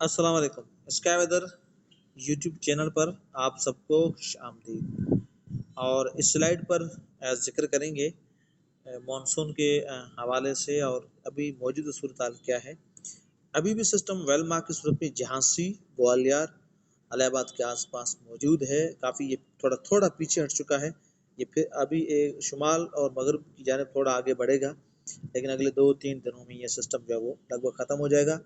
अस्सलाम वालेकुम। Sky weather YouTube channel पर आप सबको खुशामदीद। और इस स्लाइड पर ज़िक्र करेंगे मानसून के हवाले से और अभी मौजूदा सूरत हाल क्या है। अभी भी सिस्टम वेल मार्क की सूरत में झांसी, ग्वालियर, इलाहाबाद के आसपास मौजूद है। काफ़ी ये थोड़ा थोड़ा पीछे हट चुका है। ये फिर अभी शुमाल और मगरब की जानिब थोड़ा आगे बढ़ेगा, लेकिन अगले 2-3 दिनों में ये सिस्टम जो है वो लगभग ख़त्म हो जाएगा।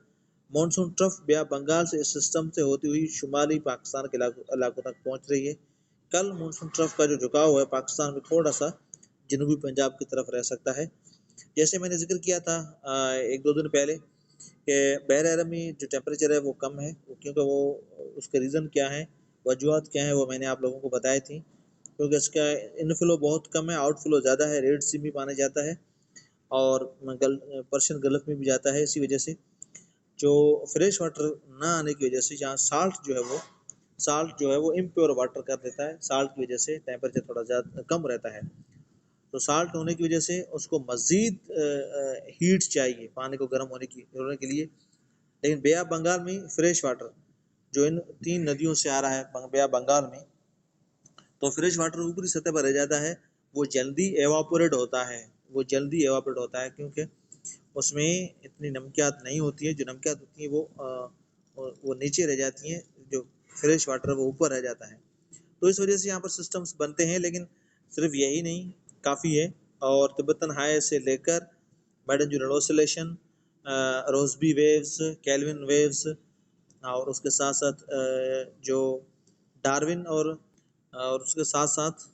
मानसून ट्रफ बे बंगाल से इस सिस्टम से होती हुई शुमाली पाकिस्तान के इलाकों तक पहुंच रही है। कल मानसून ट्रफ का जो झुकाव है पाकिस्तान में थोड़ा सा जनूबी पंजाब की तरफ रह सकता है। जैसे मैंने जिक्र किया था 1-2 दिन पहले कि बहर अरब में जो टेम्परेचर है वो कम है, क्योंकि वो उसके रीज़न क्या है, वजूहत क्या है, वो मैंने आप लोगों को बताई थी। क्योंकि इसका इनफ्लो बहुत कम है, आउटफ्लो ज़्यादा है, रेड सी में पानी जाता है और पर्शियन गल्फ में भी जाता है। इसी वजह से जो फ्रेश वाटर ना आने की वजह से यहाँ साल्ट जो है वो इम्प्योर वाटर कर देता है। साल्ट की वजह से टेम्परेचर थोड़ा ज़्यादा कम रहता है। तो साल्ट होने की वजह से उसको मज़ीद हीट चाहिए पानी को गर्म होने के लिए। लेकिन बे ऑफ बंगाल में फ्रेश वाटर जो इन 3 नदियों से आ रहा है बे ऑफ बंगाल में, तो फ्रेश वाटर ऊपरी सतह पर रह जाता है। वो जल्दी एवापोरेट होता है क्योंकि उसमें इतनी नमकियात नहीं होती है। जो नमकियात होती है वो नीचे रह जाती हैं, जो फ्रेश वाटर है वो ऊपर रह जाता है। तो इस वजह से यहाँ पर सिस्टम्स बनते हैं, लेकिन सिर्फ यही नहीं, काफ़ी है। और तिब्बतन हाई से लेकर मैडन जुनल oscillation, Rossby waves, Kelvin waves, और उसके साथ साथ जो डार्विन और उसके साथ साथ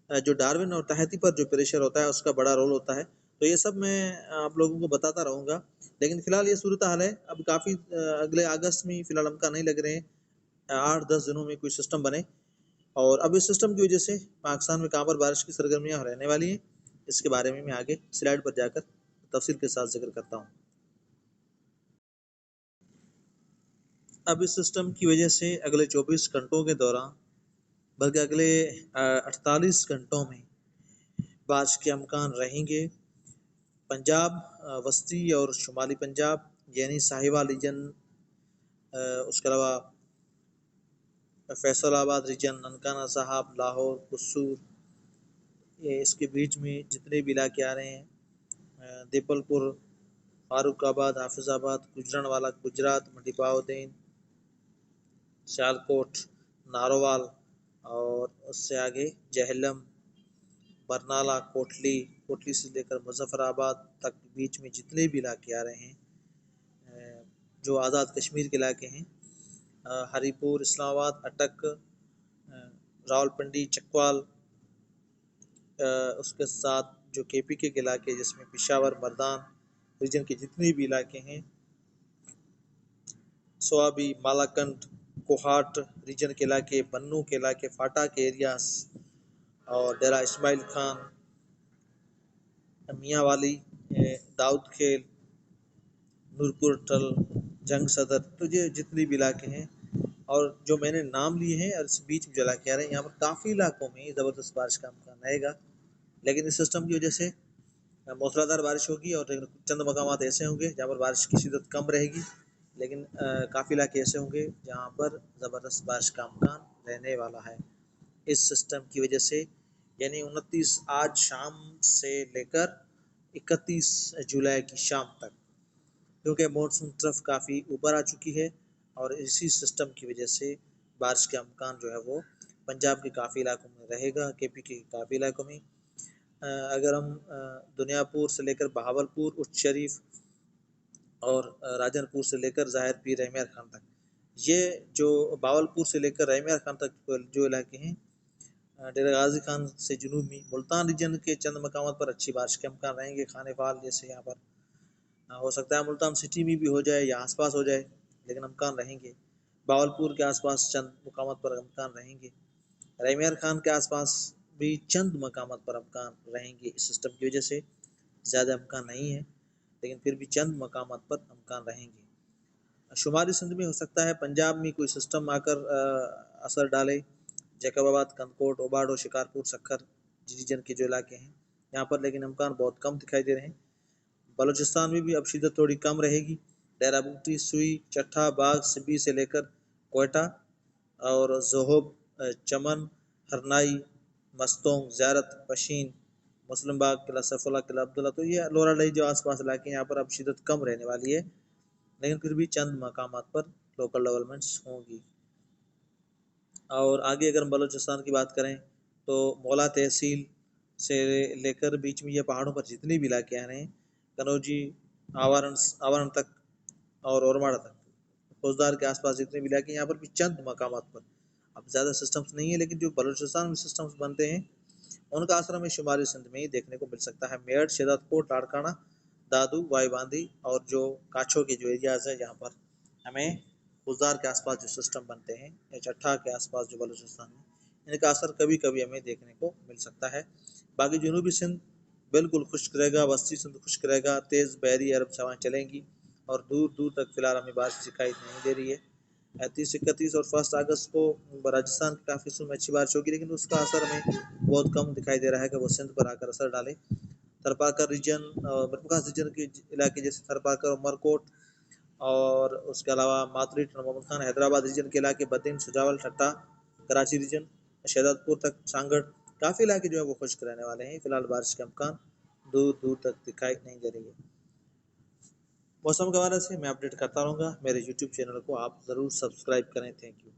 जो डार्विन और तहती पर जो प्रेशर होता है उसका बड़ा रोल होता है। तो ये सब मैं आप लोगों को बताता रहूँगा, लेकिन फ़िलहाल ये सूरत हाल है। अब काफ़ी अगले अगस्त में फ़िलहाल अमकान नहीं लग रहे हैं 8-10 दिनों में कोई सिस्टम बने। और अब इस सिस्टम की वजह से पाकिस्तान में कहाँ पर बारिश की सरगर्मियाँ रहने वाली हैं, इसके बारे में मैं आगे स्लाइड पर जाकर तफसील के साथ जिक्र करता हूँ। अब इस सिस्टम की वजह से अगले 24 घंटों के दौरान, बल्कि अगले 48 घंटों में बारिश के अमकान रहेंगे। पंजाब, वस्ती और शुमाली पंजाब यानी साहिवाल रीजन, उसके अलावा फैसलाबाद रीजन, ननकाना साहब, लाहौर, कुसूर, ये इसके बीच में जितने भी इलाके आ रहे हैं, देपलपुर, फारुखाबाद, हाफिजाबाद, गुजरानवाला, गुजरात, मंडीपाउद्दीन, सियालकोट, नारोवाल और उससे आगे जहलम, बरनाला, कोटली से लेकर मुजफ्फराबाद तक बीच में जितने भी इलाके आ रहे हैं, जो आज़ाद कश्मीर के इलाके हैं, हरीपुर, इस्लामाबाद, अटक, रावलपिंडी, चकवाल, उसके साथ जो KPK के इलाके जिसमें पिशावर, मर्दान रीजन के जितने भी इलाके हैं, सोआबी, मालाकंड, कोहाट रीजन के इलाके, बन्नू के इलाके, फाटा के एरियाज और डेरा इस्माइल खान, मियांवाली, दाऊद खेल, नूरपुर टल, जंग सदर, तो ये जितने भी इलाके हैं और जो मैंने नाम लिए हैं और इस बीच में जो इलाके आ रहे हैं, यहाँ पर काफ़ी इलाकों में ज़बरदस्त बारिश का अमकान रहेगा। लेकिन इस सिस्टम की वजह से मूसलाधार बारिश होगी और चंद मकामात ऐसे होंगे जहाँ पर बारिश की शिदत कम रहेगी, लेकिन काफ़ी इलाके ऐसे होंगे जहाँ पर ज़बरदस्त बारिश का अमकान रहने वाला है इस सिस्टम की वजह से। यानी 29 आज शाम से लेकर 31 जुलाई की शाम तक, क्योंकि मानसून ट्रफ काफ़ी ऊपर आ चुकी है और इसी सिस्टम की वजह से बारिश के अमकान जो है वो पंजाब के काफ़ी इलाकों में रहेगा, KPK के काफ़ी इलाकों में। अगर हम दुनियापुर से लेकर बहावलपुर, उच्च शरीफ और राजनपुर से लेकर ज़ाहिर पीर रहमियार खान तक, ये जो बावलपुर से लेकर रहमियार खान तक जो इलाके हैं, डेरा गाजी खान से जुनूब में मुल्तान रीजन के चंद मकामात पर अच्छी बारिश के अमकान रहेंगे। खाने फाल जैसे यहाँ पर हो सकता है मुल्तान सिटी में भी हो जाए या आसपास हो जाए, लेकिन अमकान रहेंगे। बावलपुर के आसपास चंद मकामात पर अमकान रहेंगे। रहमियार खान के आसपास भी चंद मकामात पर अमकान रहेंगे। इस सिस्टम की वजह से ज़्यादा अमकान नहीं है, लेकिन फिर भी चंद मकामात पर अमकान रहेंगे। शुमाली सिंध में हो सकता है पंजाब में कोई सिस्टम आकर असर डाले। जैकबाबाद, कंदकोट, ओबाडो, शिकारपुर, सक्खर रीजन के जो इलाके हैं यहाँ पर, लेकिन अमकान बहुत कम दिखाई दे रहे हैं। बलूचिस्तान में भी अब शिदत थोड़ी कम रहेगी, डेराबूटी, सुई, चट्ठा, बाग, सिब्बी से लेकर कोयटा और जोहोब, चमन, हरनाई, मस्तोंग, ज़्यारत, पशीन, मुस्लिम बाग, किला सैफुल्ला, किला अब्दुल्ला। तो ये लोराडई जो आसपास इलाके हैं, यहाँ पर अब शिदत कम रहने वाली है, लेकिन फिर भी चंद मकामात पर लोकल डेवलपमेंट्स होंगी। और आगे अगर हम बलूचिस्तान की बात करें तो मौला तहसील से लेकर बीच में ये पहाड़ों पर जितने भी इलाके आ रहे हैं, कनौजी, आवारण तक और औरमाड़ा तक, फौजदार के आसपास जितने भी इलाके, यहाँ पर भी चंद मकामात पर अब ज़्यादा सिस्टम्स नहीं है, लेकिन जो बलूचिस्तान में सिस्टम्स बनते हैं उनका असर हमें शुमारी सिंध में ही देखने को मिल सकता है। मेरठ, शहदादकोट, लाड़काना, दादू, वाईबांदी और जो काछो के जो एरियाज़ है, जहाँ पर हमें फौजदार के आसपास जो सिस्टम बनते हैं या चट्ठा के आसपास जो बलूचिस्तान में, इनका असर कभी कभी हमें देखने को मिल सकता है। बाकी जनूबी सिंध बिल्कुल खुश्क रहेगा, वस्ती सिंध खुश्क रहेगा, तेज़ बहरी अरब हवाएं चलेंगी और दूर दूर तक फिलहाल हमें बारिश दिखाई नहीं दे रही है। 30, 31 और 1 अगस्त को राजस्थान के काफ़ी हिस्सों में अच्छी बारिश होगी, लेकिन उसका असर हमें बहुत कम दिखाई दे रहा है कि वो सिंध पर आकर असर डाले। थरपारकर रीजन, बर्फाखास रीजन के इलाके जैसे थरपारकर, उमरकोट और उसके अलावा मातरी, मोहम्मद खान, हैदराबाद रीजन के इलाके, बदिन, सुजावल, ठट्टा, कराची रीजन, शहजादपुर तक, सांगड़, काफ़ी इलाके जो है वो खुश्क रहने वाले हैं। फिलहाल बारिश के अमकान दूर दूर तक दिखाई नहीं दे रही है। मौसम के हवाले से मैं अपडेट करता रहूँगा। मेरे यूट्यूब चैनल को आप ज़रूर सब्सक्राइब करें। Thank you.